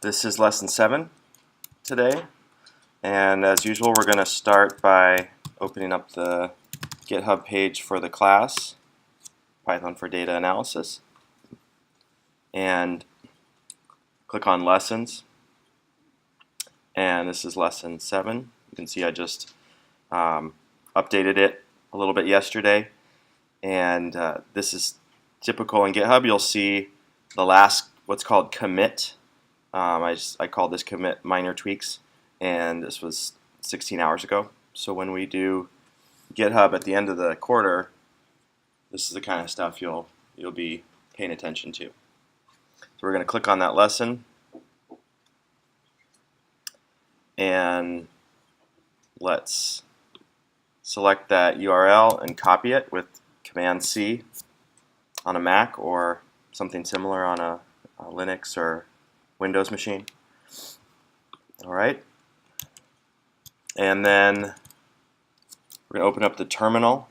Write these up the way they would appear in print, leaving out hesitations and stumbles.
This is lesson 7 today, and as usual we're going to start by opening up the GitHub page for the class, Python for Data Analysis, and click on Lessons, and this is lesson 7. You can see I just updated it a little bit yesterday, and this is typical in GitHub. You'll see the last, what's called commit. I called this commit minor tweaks, and this was 16 hours ago. So when we do GitHub at the end of the quarter, this is the kind of stuff you'll be paying attention to. So we're going to click on that lesson, and let's select that URL and copy it with Command-C on a Mac or something similar on a Linux or Windows machine. Alright, and then we're going to open up the terminal.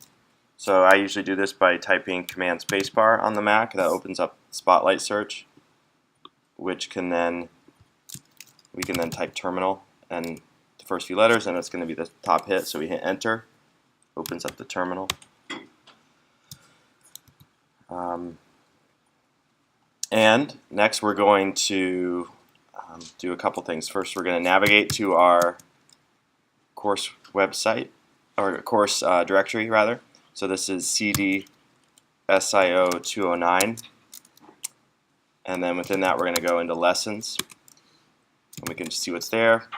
So I usually do this by typing Command spacebar on the Mac. That opens up Spotlight Search, which we can then type terminal and the first few letters, and it's going to be the top hit. So we hit enter, opens up the terminal. And next we're going to do a couple things. First, we're going to navigate to our course website, or course directory rather. So this is CD SIO 209, and then within that we're going to go into lessons, and we can see what's there.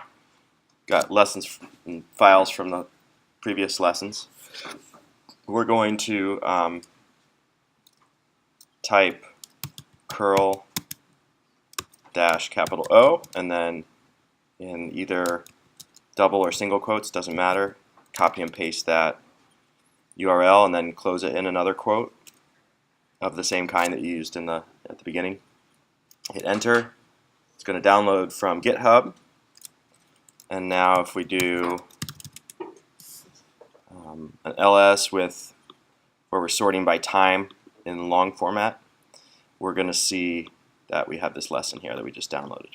Got lessons and files from the previous lessons. We're going to type curl capital O, and then in either double or single quotes, doesn't matter, copy and paste that URL and then close it in another quote of the same kind that you used at the beginning. Hit enter. It's going to download from GitHub, and now if we do an ls where we're sorting by time in long format, we're going to see that we have this lesson here that we just downloaded.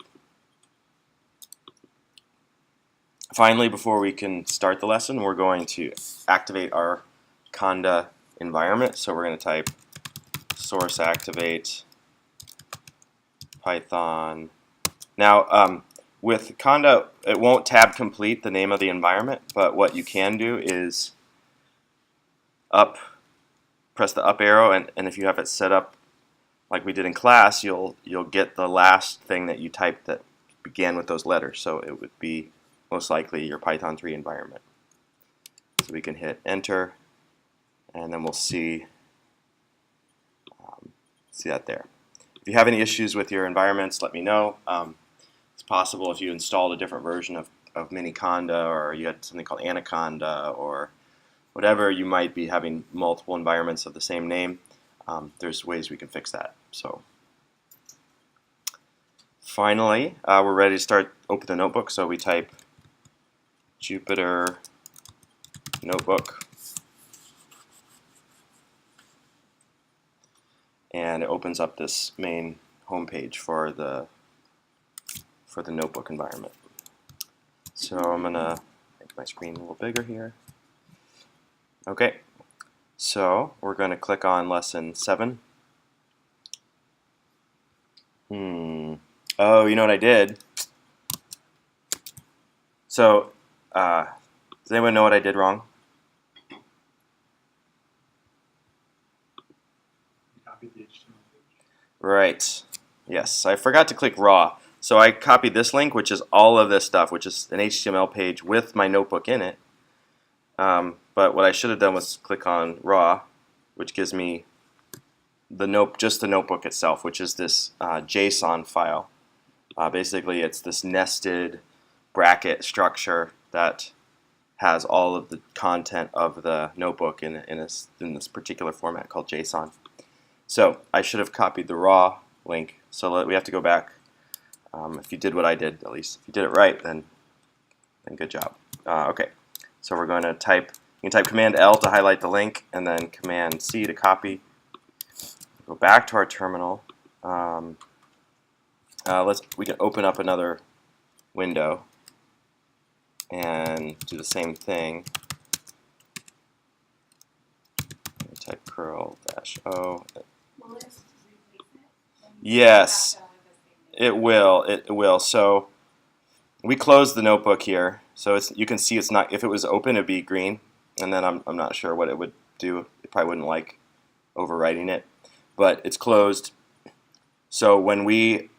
Finally, before we can start the lesson, we're going to activate our Conda environment. So we're going to type source activate Python. Now, with Conda, it won't tab complete the name of the environment, but what you can do is press the up arrow, and if you have it set up like we did in class, you'll get the last thing that you typed that began with those letters. So it would be most likely your Python 3 environment. So we can hit enter, and then we'll see that there. If you have any issues with your environments, let me know. It's possible if you installed a different version of Miniconda, or you had something called Anaconda, or whatever, you might be having multiple environments of the same name. There's ways we can fix that. So finally, we're ready to open the notebook. So we type Jupyter Notebook, and it opens up this main home page for the notebook environment. So I'm gonna make my screen a little bigger here. Okay. So we're going to click on lesson 7. Oh, you know what I did? So, does anyone know what I did wrong? Copied the HTML page. Right. Yes, I forgot to click raw. So I copied this link, which is all of this stuff, which is an HTML page with my notebook in it. But what I should have done was click on raw, which gives me just the notebook itself, which is this JSON file. Basically, it's this nested bracket structure that has all of the content of the notebook in this particular format called JSON. So I should have copied the raw link. So we have to go back. If you did what I did, at least if you did it right, then good job. Okay, so we're going to type. You can type Command L to highlight the link, and then Command C to copy. Go back to our terminal, we can open up another window and do the same thing. Type curl -o. Will it replace it? Yes, it will. It will. So we closed the notebook here, so you can see it's not. If it was open, it'd be green, and then I'm not sure what it would do. It probably wouldn't like overwriting it, but it's closed. So when we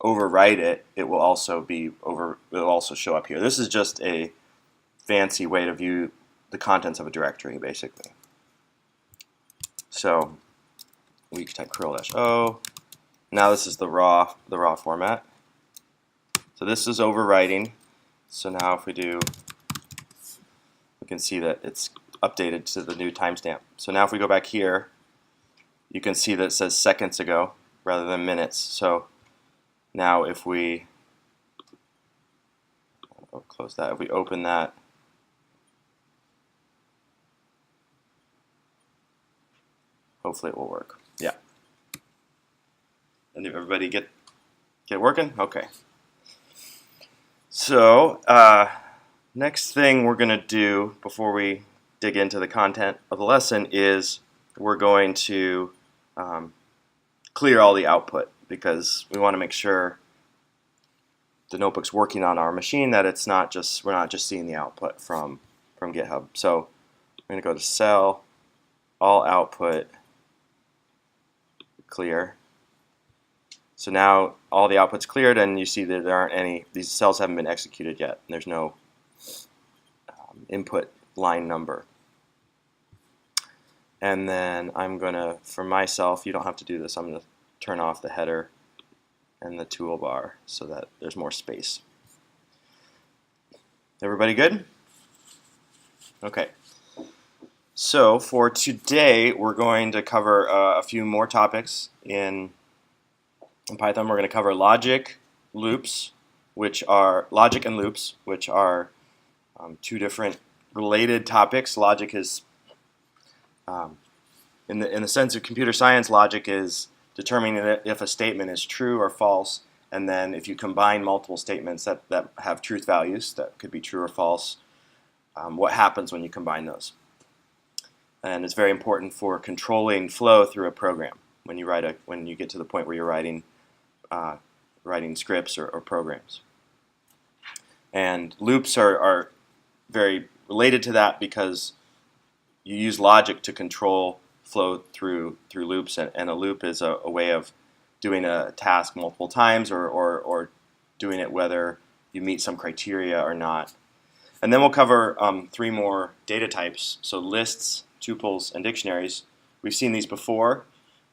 overwrite it, it will also It'll also show up here. This is just a fancy way to view the contents of a directory, basically. So we can type curl -o. Now this is the raw format. So this is overwriting. So now if we do, we can see that it's updated to the new timestamp. So now if we go back here, you can see that it says seconds ago rather than minutes. So now if we close that, if we open that, hopefully it will work. Yeah. And did everybody get working? Okay. So next thing we're going to do before we dig into the content of the lesson is we're going to clear all the output, because we want to make sure the notebook's working on our machine, that it's not just we're not just seeing the output from GitHub. So I'm going to go to Cell, All Output, Clear. So now all the output's cleared, and you see that there aren't any, these cells haven't been executed yet. There's no input line number. And then I'm going to, for myself, you don't have to do this, I'm going to turn off the header and the toolbar so that there's more space. Everybody good? Okay. So for today, we're going to cover a few more topics in Python. We're going to cover logic and loops, which are two different related topics. Logic is, in the sense of computer science, logic is determining if a statement is true or false, and then if you combine multiple statements that have truth values, that could be true or false, what happens when you combine those. And it's very important for controlling flow through a program when you get to the point where you're writing scripts or programs. And loops are very related to that, because you use logic to control flow through loops, and a loop is a way of doing a task multiple times, or doing it whether you meet some criteria or not. And then we'll cover three more data types, so lists, tuples, and dictionaries. We've seen these before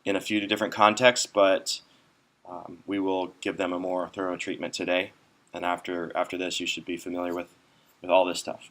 in a few different contexts, but we will give them a more thorough treatment today. And after this, you should be familiar with all this stuff.